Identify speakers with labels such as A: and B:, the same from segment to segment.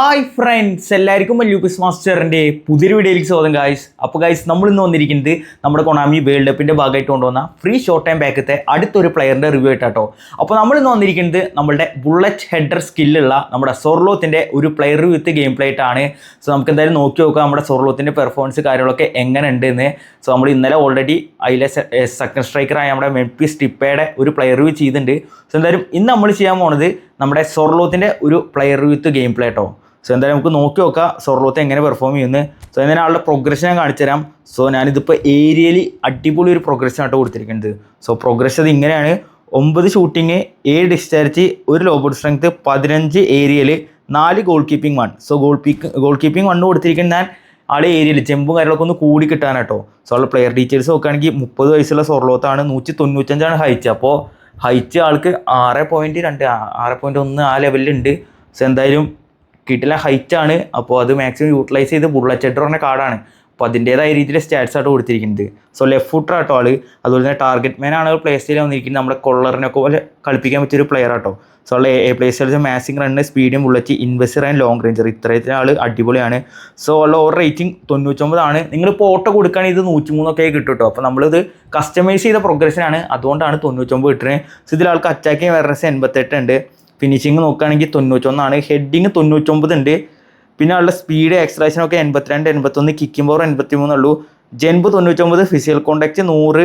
A: Hi friends, എല്ലാവർക്കും ലൂപ്പിസ് മാസ്റ്ററിൻ്റെ പുതിയൊരു വീഡിയോയിലേക്ക് സ്വാഗതം ഗായ്സ്. അപ്പോൾ ഗായ്സ്, നമ്മൾ ഇന്ന് വന്നിരിക്കുന്നത് നമ്മുടെ കൊണാമി വേൾഡ് കപ്പിൻ്റെ ഭാഗമായിട്ട് കൊണ്ടുവന്ന ഫ്രീ ഷോർട്ട് ടൈം ബാക്കത്തെ അടുത്തൊരു പ്ലെയറിൻ്റെ റിവ്യൂ ആയിട്ടോ. അപ്പോൾ നമ്മൾ ഇന്ന് വന്നിരിക്കുന്നത് നമ്മുടെ ബുള്ളറ്റ് ഹെഡർ സ്കില്ലുള്ള നമ്മുടെ സൊർലോത്തിൻ്റെ ഒരു പ്ലെയർ വിത്ത് ഗെയിം പ്ലേ ആയിട്ടാണ്. സോ നമുക്ക് എന്തായാലും നോക്കി നോക്കാം നമ്മുടെ സൊർലോത്തിൻ്റെ പെർഫോമൻസ് കാര്യങ്ങളൊക്കെ എങ്ങനെ ഉണ്ട് എന്ന്. സോ നമ്മൾ ഇന്നലെ ഓൾറെഡി അതിലെ സെക്കൻഡ് സ്ട്രൈക്കറായ നമ്മുടെ മെംഫിസ് ഡിപ്പയുടെ ഒരു പ്ലെയർ റിവ്യൂ ചെയ്തിട്ടുണ്ട്. സോ എന്തായാലും ഇന്ന് നമ്മൾ ചെയ്യാൻ പോകുന്നത് നമ്മുടെ സൊർലോത്തിൻ്റെ ഒരു പ്ലെയർ വിത്ത് ഗെയിം പ്ലേ ആട്ടോ. സോ എന്തായാലും നമുക്ക് നോക്കി നോക്കാം സൊർലോത്ത് എങ്ങനെ പെർഫോം ചെയ്യുന്നത്. സോ എന്നാൽ ആളുടെ പ്രോഗ്രഷൻ ഞാൻ കാണിച്ചു തരാം. സോ ഞാനിതിപ്പോൾ ഏരിയയിൽ അടിപൊളി ഒരു പ്രോഗ്രഷൻ ആട്ടോ കൊടുത്തിരിക്കുന്നത്. സോ പ്രോഗ്രസ് അത് ഇങ്ങനെയാണ്: 9 shooting, 7 discharge, 1 low ball strength, 15 ഏരിയയിൽ, 4 goalkeeping 1. So goalkeeping 1 കൊടുത്തിരിക്കുന്നത് ഞാൻ ആളെ ഏരിയയിൽ ജമ്പും കാര്യങ്ങളൊക്കെ ഒന്ന് കൂടി കിട്ടാനാട്ടോ. സോ ആളുടെ പ്ലെയർ ഡീറ്റെയിൽസ് നോക്കുകയാണെങ്കിൽ 30 വയസ്സുള്ള സൊർലോത്താണ്, 195 ഹൈറ്റ്. അപ്പോൾ ഹൈറ്റ് ആൾക്ക് 6.2 6.1 ആ ലെവലിലുണ്ട്. സോ എന്തായാലും കിട്ടില്ല ഹൈറ്റാണ്. അപ്പോൾ അത് മാക്സിമം യൂട്ടിലൈസ് ചെയ്ത് ബുള്ളറ്റ് ഹെഡർ പറഞ്ഞ കാർഡാണ്. അപ്പോൾ അതിൻ്റേതായ രീതിയിൽ സ്റ്റാറ്റ്സ് ആയിട്ട് കൊടുത്തിരിക്കുന്നത്. സോ ലെഫ്റ്റ് ഫുട്ടർ ആട്ടോ ആൾ. അതുപോലെ തന്നെ ടാർഗറ്റ് മാൻ ആണ് പ്ലേ സ്റ്റൈലിൽ വന്നിരിക്കുന്നത്. നമ്മുടെ കൊള്ളറിനൊക്കെ പോലെ കളിപ്പിക്കാൻ പറ്റിയൊരു പ്ലെയർ ആട്ടോ. സോ ആൾ പ്ലേ സ്റ്റൈൽ മാസിംഗ് റണ്ണ്, സ്പീഡിയും ബുള്ളറ്റ്, ഇൻവെസ്റ്റർ ആൻഡ് ലോങ് റേഞ്ചർ, ഇത്രയത്തിന് ആൾ അടിപൊളിയാണ്. സോ ആളുടെ ഓവർ റേറ്റിംഗ് 99 ആണ്. നിങ്ങളിപ്പോൾ ഓട്ടോ കൊടുക്കുകയാണെങ്കിൽ ഇത് 103 ഒക്കെ കിട്ടും കേട്ടോ. അപ്പോൾ നമ്മളിത് കസ്റ്റമൈസ് ചെയ്ത പ്രോഗ്രഷനാണ്, അതുകൊണ്ടാണ് 99 കിട്ടുന്നത്. സോ ഇതിൽ ആൾക്ക് അറ്റാക്കിംഗ് അവയർനെസ് 88 ഉണ്ട്. ഫിനിഷിങ് നോക്കുകയാണെങ്കിൽ 91 ആണ്. ഹെഡിങ് 99 ഉണ്ട്. പിന്നെ ആളുടെ സ്പീഡ് എക്സ്ട്രാക്ഷനൊക്കെ 82, 81, കിക്കിംഗ് പവർ 83 ഉള്ളൂ. Jump 99, physical contact 100.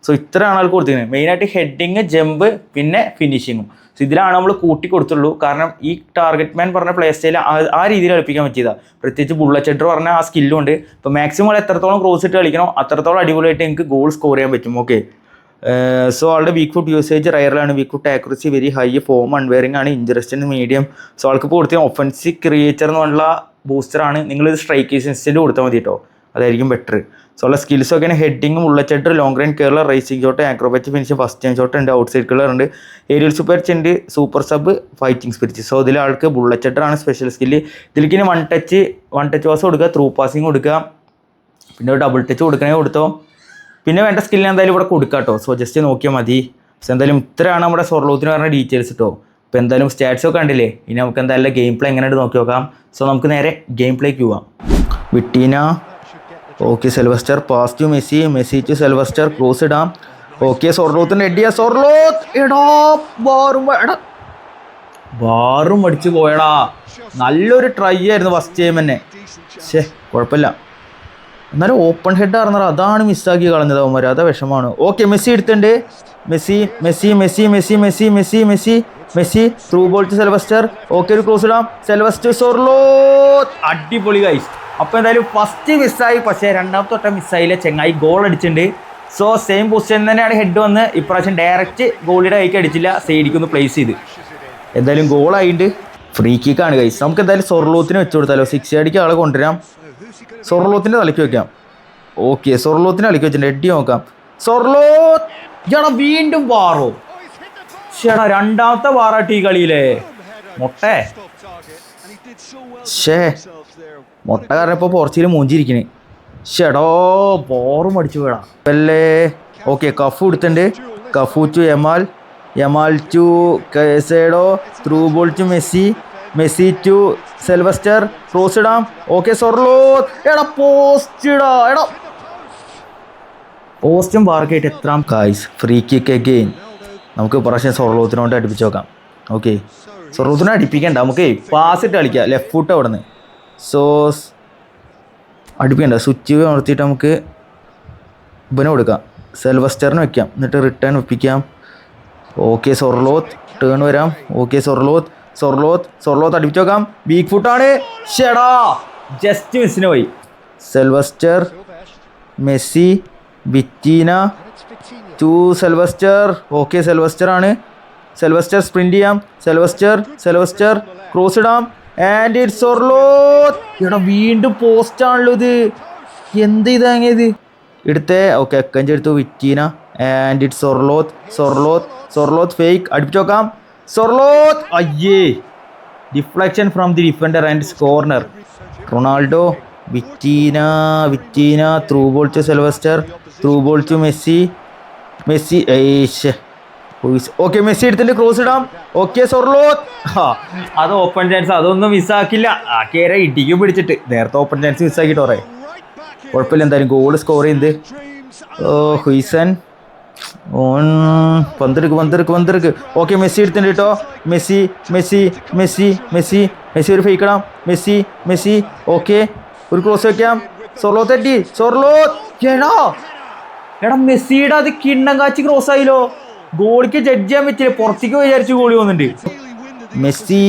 A: സോ ഇത്രയാണ് ആൾക്ക് കൊടുത്തിരിക്കുന്നത്. മെയിനായിട്ട് ഹെഡിങ്, ജമ്പ്, പിന്നെ ഫിനിഷിങ്ങും. സോ ഇതിലാണ് നമ്മൾ കൂട്ടി കൊടുത്തുള്ളൂ. കാരണം ഈ ടാർഗറ്റ് മാൻ പറഞ്ഞ പ്ലേ സ്റ്റൈൽ ആ രീതിയിൽ കളിപ്പിക്കാൻ പറ്റിയതാണ്. പ്രത്യേകിച്ച് ബുള്ളറ്റ് ഹെഡർ പറഞ്ഞ ആ സ്കില്ലും ഉണ്ട്. ഇപ്പോൾ മാക്സിമം എത്രത്തോളം ക്രോസ് ഇട്ട് കളിക്കണോ അത്രത്തോളം അടിപൊളിയായിട്ട് എനിക്ക് ഗോൾ സ്കോർ ചെയ്യാൻ പറ്റും. ഓക്കെ. സോ ആളുടെ വീക്ക് ഫുട്ട് യൂസേജ് റയറിലാണ്. Weak foot accuracy very high, form unwavering ആണ്, ഇൻജറസ്റ്റിന് മീഡിയം. സോ ആൾക്ക് ഇപ്പോൾ കൊടുത്ത ഒഫൻസീവ് ക്രിയേച്ചർ എന്ന് പറഞ്ഞുള്ള ബൂസ്റ്ററാണ്. നിങ്ങളിത് സ്ട്രൈക്ക് അസിസ്റ്റൻറ്റ് കൊടുത്താൽ മതി കേട്ടോ, അതായിരിക്കും ബെറ്റർ. സോ ഉള്ള സ്കിൽസൊക്കെയാണ് heading, bullet header, long range curler, rising shot, acrobatic finish, first time shot ഉണ്ട്, ഔട്ട് സൈഡ് കിളർ ഉണ്ട്, ഏരിയൽ സൂപ്പർ ഉണ്ട്, super sub, fighting spirit. So ഇതിൽ ആൾക്ക് ബുള്ളറ്റ് ഹെഡർ ആണ് സ്പെഷ്യൽ സ്കില്ല്. ഇതിലേക്ക് ഇനി വൺ ടച്ച് പാസ് കൊടുക്കുക, ത്രൂ പാസിങ് കൊടുക്കുക, പിന്നെ ഒരു ഡബിൾ ടച്ച് കൊടുക്കണേ കൊടുത്തോ. പിന്നെ വേണ്ട സ്കില്ലിന് എന്തായാലും ഇവിടെ കൊടുക്കാം കേട്ടോ. സോ ജസ്റ്റ് നോക്കിയാൽ മതി. സോ എന്തായാലും ഇത്രയാണ് നമ്മുടെ സൊർലോത്തിന് പറഞ്ഞ ഡീറ്റെയിൽസ് കേട്ടോ. അപ്പോൾ എന്തായാലും സ്റ്റാറ്റ്സ് ഒക്കെ കണ്ടില്ലേ. ഇനി നമുക്ക് എന്തായാലും ഗെയിം പ്ലേ എങ്ങനെയായിട്ട് നോക്കി നോക്കാം. സോ നമുക്ക് നേരെ ഗെയിം പ്ലേക്ക് പോവാം. Vitinha, okay. Sylvester, pass to Messi, Messi to Sylvester, cross ഇടാം. ഓക്കെ, സൊർലോത്തിന് എഡിയ, സൊർലോത്ത് എടാ ബാറും അടിച്ച് പോയടാ. നല്ലൊരു ട്രൈ ആയിരുന്നു ഫസ്റ്റ് ടൈം തന്നെ. കുഴപ്പമില്ല. എന്നാലും ഓപ്പൺ ഹെഡ് ആയിരുന്നോ, അതാണ് മിസ്സാക്കി കളഞ്ഞത് അവന്മാർ. അതാ വിഷമാണ്. ഓക്കെ, മെസ്സി എടുത്തിട്ടുണ്ട്. Messi Messi Messi Messi Messi Messi Messi Messi through ball to Sylvester. Okay, ഒരു ക്രോസ് ഇടാം. സെൽവസ്റ്റർ, സൊർലോത്ത്, അടിപൊളി ഗൈസ്. അപ്പോൾ എന്തായാലും ഫസ്റ്റ് മിസ്സായി, പക്ഷേ രണ്ടാമത്തെ തൊട്ട മിസ്സായില്ല. ചെങ്ങായി ഗോൾ അടിച്ചിട്ടുണ്ട്. സോ സെയിം പൊസിഷൻ തന്നെയാണ് ഹെഡ് വന്ന്. ഇപ്രാവശ്യം ഡയറക്റ്റ് ഗോളിയുടെ കൈക്ക് അടിച്ചില്ല, സൈഡിക്കൊന്ന് പ്ലേസ് ചെയ്ത്. എന്തായാലും ഗോളായിട്ട് ഫ്രീ കിക്കാണ് ഗൈസ്. നമുക്ക് എന്തായാലും സൊർലോത്തിന് വെച്ച് കൊടുത്താലോ. 6 അടിക്ക് ആളെ കൊണ്ടുവരാം. സൊർലോത്തിൻ്റെ തലയ്ക്ക് വെക്കാം. ഓക്കെ, സൊർലോത്തിന് തലയ്ക്ക് വെച്ചിട്ടുണ്ട്. എഡി നോക്കാം. സൊർലോത്ത് ഇയാളെ വീണ്ടും വാറോ. ചേടാ, രണ്ടാമത്തെ വാറാട്ട് ഈ കളിയിലെ മൊട്ടേ. മൊട്ട കാരണം ഇപ്പോൾ പോർച്ചുഗൽ മൂഞ്ചിരിക്കണേ. ചേടോ, ബോറും അടിച്ചു വീടാ അല്ലേ. ഓക്കെ, കഫു എടുത്തിട്ടുണ്ട്. Cafu to Yamal, Yamal to Caicedo, through ball to Messi, Messi to Sylvester, cross ഇടാം. ഓക്കെ, സൊർലോത്ത് എടാ പോസ്റ്റ് ഇടാ. എടാ പോസ്റ്റും ബാർക്കായിട്ട് എത്രാം കായ്സ്. Free kick again. നമുക്ക് പ്രാവശ്യം സൊർലോത്തിനോട്ട് അടുപ്പിച്ച് നോക്കാം. ഓക്കെ, സൊർലോത്തിനെ അടിപ്പിക്കണ്ട, നമുക്ക് പാസ് ഇട്ട് കളിക്കാം. ലെഫ്റ്റ് ഫുട്ട് അവിടെ നിന്ന്. സോ അടുപ്പിക്കണ്ട, സ്വിച്ച് നിർത്തിയിട്ട് നമുക്ക് ഇവനെ കൊടുക്കാം. സെൽവസ്റ്ററിന് വെക്കാം, എന്നിട്ട് റിട്ടേൺ വെപ്പിക്കാം. ഓക്കെ, സൊർലോത്ത് ടേൺ വരാം. ഓക്കെ, സൊർലോത്ത് അടിപ്പിച്ച് നോക്കാം. വീക്ക് ഫുട്ടാണ്. ഷെടാ, ജസ്റ്റ് മിസ്സിന് പോയി. Sylvester, Messi, Vitinha to Sylvester. Okay, Sylvester ആണ്. സെൽവസ്റ്റർ സ്പ്രിന്റ് ചെയ്യാം. സെൽവസ്റ്റർ ക്രോസ് ഇടാം. And it's Sorloth. എടാ വീണ്ടും പോസ്റ്റ് ആണല്ലോ ഇത്. എന്ത് ഇതാങ്ങിയത് എടുത്തേ. ഓക്കെ, അക്കഞ്ചെടുത്തു. Vitinha and it's Sorloth fake അടിപ്പിച്ച് നോക്കാം. സൊർലോത്ത്, അയ്യേ, deflection from the defender and corner. Ronaldo, Vitinha through ball to Sylvester, through ball to Messi. Okay Messi എടുത്തിട്ട് ക്രോസ് ഇടാം. Okay Sorloth. അത് ഓപ്പൺ ചാൻസ്, അതൊന്നും മിസ്സാക്കില്ല. ആക്കിയേരെ ഇടിക്കും പിടിച്ചിട്ട്. നേരത്തെ ഓപ്പൺ ചാൻസ് മിസ്സാക്കിയിട്ട് പറയാം. കുഴപ്പമില്ല, എന്തായാലും ഗോൾ സ്കോർ ചെയ്യുന്നത്. ഹുയ്സൻ പന്തെടുക്ക്. ഓക്കെ മെസ്സി എടുത്തിട്ടുണ്ട് കേട്ടോ. Messi Messi Messi Messi Messi ഒരു ഫേക്കിടാം. മെസ്സി ഓക്കെ ഒരു ക്രോസ് വയ്ക്കാം. സൊർലോത്ത് എത്തി. സൊർലോത്ത് എടാ മെസ്സിയുടെ അത് കിണ്ണം കാച്ചി ക്രോസ് ആയില്ലോ. ഗോളിക്ക് ജഡ്ജ് ചെയ്യാൻ പറ്റില്ല, പുറത്തേക്ക് വിചാരിച്ചു ഗോളി വന്നിട്ടുണ്ട്. മെസ്സി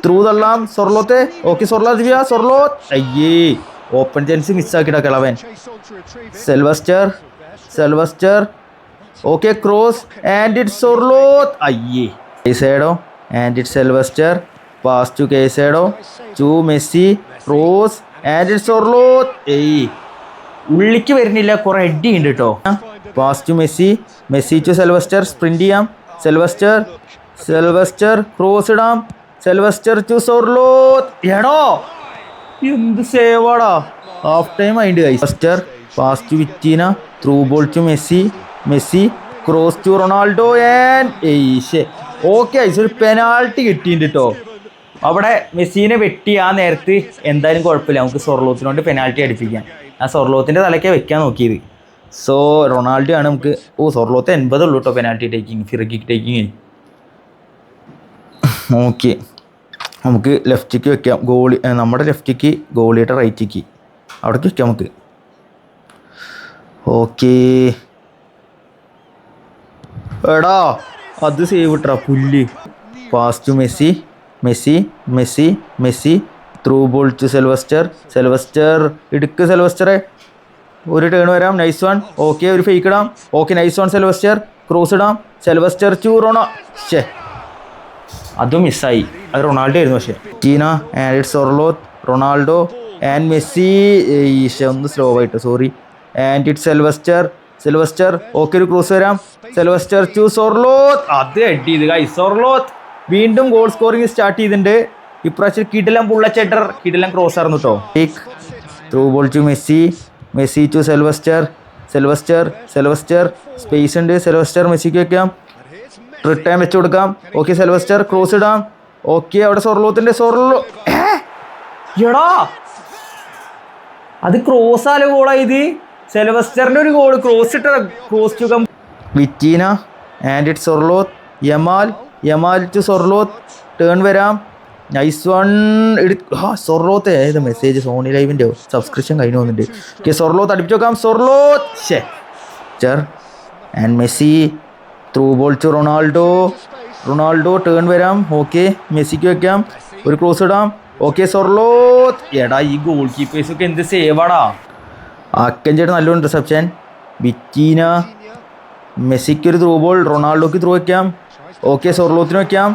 A: ത്രൂ തള്ളാം. സൊർലോത്ത് ഓക്കെ സൊർലോത്ത് അയ്യേ ഓപ്പൺ ചാൻസ് മിസ്സാക്കിയിട്ടാ കിളവൻ. Sylvester okay cross and it Sorloth അയ്യേ. Caicedo and it Sylvester pass to Caicedo to Messi cross and it Sorloth. ഉള്ളിക്ക് വരുന്നില്ല, കുറെ അടി ഉണ്ട് കേട്ടോ. Pass to Messi to Sylvester sprint ചെയ്യാം. സെൽവസ്റ്റർ ക്രോസ് ഇടാം. Sylvester to Sorloth. എടോ എന്ത് സേവാടാ. ഹാഫ് ടൈം ആയിട്ട് Sylvester pass to Vitinha through ball to Messi cross to Ronaldo and okay ഒരു പെനാൾട്ടി കിട്ടിയിട്ടുണ്ട് കേട്ടോ. അവിടെ മെസ്സിനെ വെട്ടി ആ നേരത്ത് എന്തായാലും കുഴപ്പമില്ല, നമുക്ക് സൊർലോത്തിനോട് പെനാൾട്ടി അടിപ്പിക്കാം. ആ സൊർലോത്തിൻ്റെ തലയ്ക്ക് വെക്കാൻ നോക്കിയത്. സോ റൊണാൾഡോ ആണ് നമുക്ക്. സൊർലോത്ത് 80 ഉള്ളൂ കേട്ടോ penalty taking, free kick taking. Okay നമുക്ക് ലെഫ്റ്റിക്ക് വെക്കാം. ഗോളി നമ്മുടെ ലെഫ്റ്റിക്ക്, ഗോളിയുടെ റൈറ്റിക്ക് അവിടേക്ക് വെക്കാം നമുക്ക്. ഓക്കെ എടാ അത് സേവ് ഇട്ടാ പുല്ല്. Pass to Messi through ball to Sylvester ഇടുക്ക്. സെൽവസ്റ്ററെ ഒരു ടേൺ വരാം. Nice one. ഓക്കെ ഒരു ഫേക്ക് ഇടാം. Okay nice one. Sylvester cross ഇടാം. സെൽവസ്റ്റർ ടു അതും മിസ്സായി. അത് റൊണാൾഡോ ആയിരുന്നു. പക്ഷേ ടീന and Sorloth Ronaldo and Messi ഒന്ന് സ്ലോ ആയിട്ട് sorry. And it Sylvester okay ഒരു ക്രോസ് വരാം. Sylvester to Sorloth. അത് അടി ചെയ്ത് ഗൈസ്. സൊർലോത്ത് വീണ്ടും ഗോൾ സ്കോറിങ് സ്റ്റാർട്ട് ചെയ്തിട്ടുണ്ട്. ഇപ്രാവശ്യം കിടിലം ബുള്ളറ്റ് കിടിലം ക്രോസ് ആയിരുന്നു കേട്ടോ. Through ball to Messi to Sylvester space ഉണ്ട്. സെൽവസ്റ്റർ മെസ്സിക്ക് വെക്കാം. റിട്ടേൺ വെച്ച് കൊടുക്കാം. ഓക്കെ സെൽവസ്റ്റർ ക്രോസ് ഇടാം. ഓക്കെ അവിടെ സൊർലോത്തിന്റെ എടാ അത് ക്രോസ് ആല ഗോളായത്. സെൽവസ്റ്ററിന്റെ ഒരു ഗോൾ ക്രോസ് ഇട്ട cross to come Vitinha and it Sorloth. Yamal to Sorloth turn വരാം. Nice one. സൊർലോത്ത് ഏത് മെസ്സേജ് സോണി ലൈവിൻ്റെ സബ്സ്ക്രിപ്ഷൻ കഴിഞ്ഞ് വന്നിട്ട്. ഓക്കെ സൊർലോത്ത് അടുപ്പിച്ച് വെക്കാം. Sorloth and Messi through ball to Ronaldo turn വരാം. ഓക്കെ മെസ്സിക്ക് വെക്കാം. ഒരു ക്രോസ് ഇടാം. Okay Sorloth. എടാ ഈ ഗോൾ കീപ്പേഴ്സൊക്കെ എന്ത് സേവാടാ. അക്കഞ്ചേട്ട് നല്ലോണം റിസപ്ഷൻ. വിറ്റീന മെസ്സിക്ക് ഒരു ത്രൂ ബോൾ. റൊണാൾഡോക്ക് ത്രൂ വയ്ക്കാം. ഓക്കെ സൊർലോത്തിന് വയ്ക്കാം.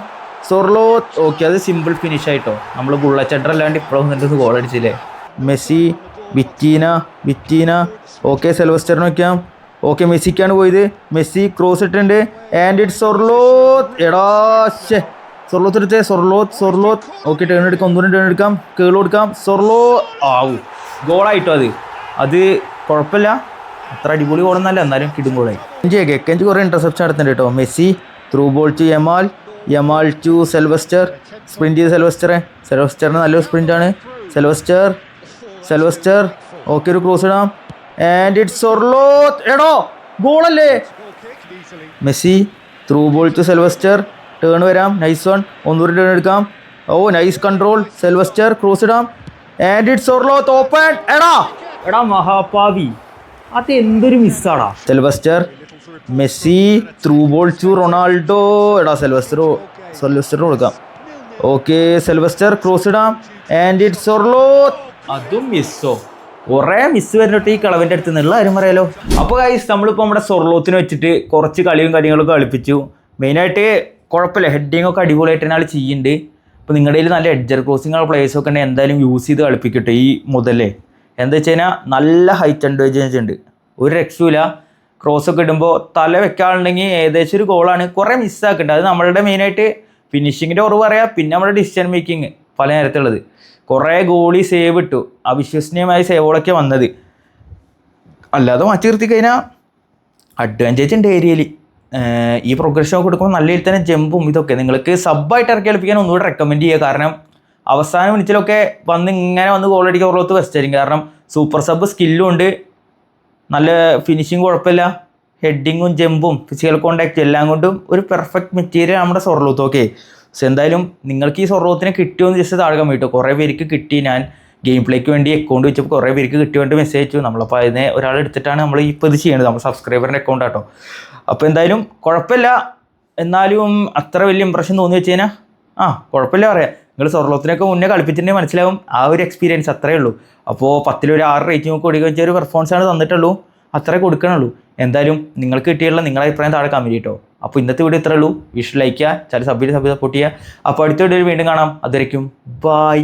A: സൊർലോത്ത് ഓക്കെ അത് സിമ്പിൾ ഫിനിഷ് ആയിട്ടോ. നമ്മൾ ബുള്ളറ്റ് അല്ലാണ്ട് ഇപ്പോഴും എന്നിട്ട് ഗോൾ അടിച്ചില്ലേ. മെസ്സി വിറ്റീന ഓക്കെ സെൽവസ്റ്ററിന് വയ്ക്കാം. ഓക്കെ മെസ്സിക്കാണ് പോയത്. മെസ്സി ക്രോസ് ഇട്ടുണ്ട് ആൻഡ് ഇറ്റ് സൊർലോത്ത്. എടാ സൊർലോത്ത് എടുത്തേ. സൊർലോത്ത് ഓക്കെ ടേൺ എടുക്കാം. ഒന്നുകൂടി ടേൺ എടുക്കാം. കേൾ കൊടുക്കാം. ആവൂ ഗോളായിട്ടോ. അത് കുഴപ്പമില്ല, അത്ര അടിപൊളി ഗോളൊന്നല്ല, എന്നാലും കിടും ഗോളായി. ഗെക്കഞ്ച് കുറേ ഇൻ്റർസെപ്ഷൻ നടത്തുന്നുണ്ട് കേട്ടോ. Messi through ball to Yamal to Sylvester sprint ചെയ്ത് സെൽവസ്റ്ററിന് നല്ലൊരു സ്പ്രിൻ്റാണ്. സെൽവസ്റ്റർ ഓക്കെ ഒരു ക്രോസ് ഇടാം ആൻഡ് ഇറ്റ് സൊർലോത്ത്. എടോ ഗോളല്ലേ. Messi through ball to Sylvester turn വരാം. Nice one. ഒന്നുകൂടി ടേൺ എടുക്കാം. Nice control. സെൽവസ്റ്റർ ക്രോസ് ഇടാം ആൻഡ് ഇറ്റ് സൊർലോത്ത് ഓപ്പൺ. എടാ മഹാപാവി, അത് എന്തൊരു മിസ്സാടാ. Sylvester Messi through ball to Ronaldo. Sylvester കൊടുക്കാം. ഓക്കെ സെൽവസ്റ്റർ ക്രോസ് ഇടാം ആൻഡ് ഇറ്റ് സൊർലോത്ത്. അതും മിസ്സോ. കുറേ മിസ് വരുന്നിട്ട് ഈ കളവിൻ്റെ അടുത്ത് നിന്നുള്ള കാര്യം പറയാലോ. അപ്പോൾ ഗൈസ് നമ്മളിപ്പോൾ നമ്മുടെ സൊർലോത്തിന് വെച്ചിട്ട് കുറച്ച് കളിയും കാര്യങ്ങളൊക്കെ കളിപ്പിച്ചു. മെയിനായിട്ട് കുഴപ്പമില്ല, ഹെഡിങ് ഒക്കെ അടിപൊളിയായിട്ട് തന്നെ ചെയ്യുന്നുണ്ട്. ഇപ്പോൾ നിങ്ങളുടെ കയ്യിൽ നല്ല എഡ്ജർ ക്രോസിങ് പ്ലേയേഴ്സൊക്കെ ഉണ്ടെങ്കിൽ എന്തായാലും യൂസ് ചെയ്ത് കളിപ്പിക്കട്ടെ ഈ മുതലേ. എന്താ വെച്ച് കഴിഞ്ഞാൽ നല്ല ഹൈറ്റ് അഡ്വാൻറ്റേജ് ഉണ്ട്, ഒരു രക്ഷയില്ല. ക്രോസൊക്കെ ഇടുമ്പോൾ തല വെക്കാനുണ്ടെങ്കിൽ ഏകദേശം ഒരു ഗോളാണ്. കുറേ മിസ്സാക്കുന്നുണ്ട്. അത് നമ്മളുടെ മെയിനായിട്ട് ഫിനിഷിങ്ങിൻ്റെ കുറവ് പറയാം. പിന്നെ നമ്മുടെ ഡിസിഷൻ മേക്കിങ് പല നേരത്തുള്ളത്. കുറേ ഗോളി സേവ് ഇട്ടു, അവിശ്വസനീയമായ സേവുകളൊക്കെ വന്നത്. അല്ലാതെ മാറ്റി നിർത്തി കഴിഞ്ഞാൽ അഡ്വാൻറ്റേജ് ഉണ്ട് ഏരിയയിൽ. ഈ പ്രോഗ്രഷൻ ഒക്കെ കൊടുക്കുമ്പോൾ നല്ല രീതിയിൽ തന്നെ ജമ്പും ഇതൊക്കെ നിങ്ങൾക്ക് സബ്ബായിട്ട് ഇറക്കി കളിപ്പിക്കാൻ ഒന്നുകൂടെ റെക്കമെൻഡ് ചെയ്യുക. കാരണം അവസാന മിനിറ്റിലൊക്കെ ഇങ്ങനെ വന്ന് ഗോൾ അടിക്കാൻ ഓർലോത്ത് ബെസ്റ്റ് ആയിരിക്കും. കാരണം സൂപ്പർ സബ് സ്കില്ലും ഉണ്ട്, നല്ല ഫിനിഷിങ് കുഴപ്പമില്ല, ഹെഡിങ്ങും ജമ്പും ഫിസിക്കൽ കോണ്ടാക്റ്റും എല്ലാം കൊണ്ടും ഒരു പെർഫെക്റ്റ് മെറ്റീരിയൽ നമ്മുടെ സൊർലോത്ത്. ഓക്കെ, സോ എന്തായാലും നിങ്ങൾക്ക് ഈ സൊർലോത്തിനെ കിട്ടിയോന്ന് ജസ്റ്റ് താഴെ കമ്മിട്ടു. കുറേ പേർക്ക് കിട്ടി. ഞാൻ ഗെയിം പ്ലേക്ക് വേണ്ടി അക്കൗണ്ട് വെച്ചപ്പോൾ കുറേ പേർക്ക് കിട്ടിയോണ്ട് മെസ്സേജ് അയച്ചു. നമ്മളപ്പോൾ അതിനെ ഒരാൾ എടുത്തിട്ടാണ് നമ്മൾ ഇപ്പോൾ ഇത് ചെയ്യുന്നത്. നമ്മൾ സബ്സ്ക്രൈബറിൻ്റെ അക്കൗണ്ട് ആട്ടോ. അപ്പോൾ എന്തായാലും കുഴപ്പമില്ല. എന്നാലും അത്ര വലിയ ഇമ്പ്രഷൻ തോന്നി വെച്ച് കഴിഞ്ഞാൽ കുഴപ്പമില്ല പറയാം. നിങ്ങൾ സൊർലോത്തിനൊക്കെ മുന്നേ കളിപ്പിച്ചിട്ടുണ്ടെങ്കിൽ മനസ്സിലാവും ആ ഒരു എക്സ്പീരിയൻസ് അത്രയേ ഉള്ളൂ. അപ്പോൾ 10 ഒരു 6 റേറ്റിംഗ് കൊടുക്കുക വെച്ച ഒരു പെർഫോമൻസാണ് തന്നിട്ടുള്ളൂ, അത്രേ കൊടുക്കണുള്ളൂ. എന്തായാലും നിങ്ങൾക്ക് കിട്ടിയുള്ള നിങ്ങളുടെ അഭിപ്രായം താഴെ കമൻറ്റ് ചെയ്യട്ടോ. അപ്പോൾ ഇന്നത്തെ വീഡിയോ ഇത്രേ ഉള്ളൂ. വിഷ് ലൈക്ക് ചെയ്യുക, ചില സബ്ബിൽ സപ്പോർട്ട് ചെയ്യുക. അപ്പോൾ അടുത്ത വീഡിയോയിൽ വീണ്ടും കാണാം. അതുവരയ്ക്കും ബൈ.